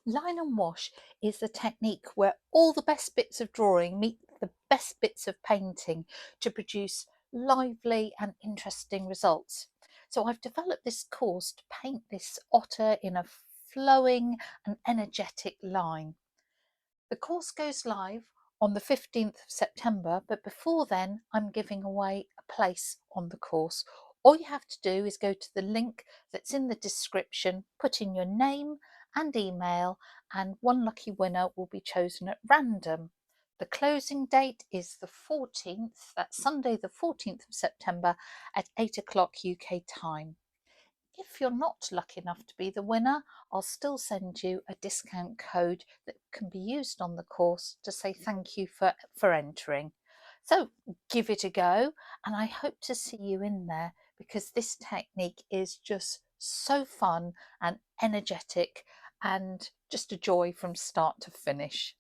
Line and wash is the technique where all the best bits of drawing meet the best bits of painting to produce lively and interesting results. So I've developed this course to paint this otter in a flowing and energetic line. The course goes live on the 15th of September, but before then, I'm giving away a place on the course. All you have to do is go to the link that's in the description, put in your name and email, and one lucky winner will be chosen at random. The closing date is the 14th, that's Sunday, the 14th of September at 8 o'clock UK time. If you're not lucky enough to be the winner, I'll still send you a discount code that can be used on the course to say thank you for entering. So give it a go, and I hope to see you in there because this technique is just so fun and energetic and just a joy from start to finish.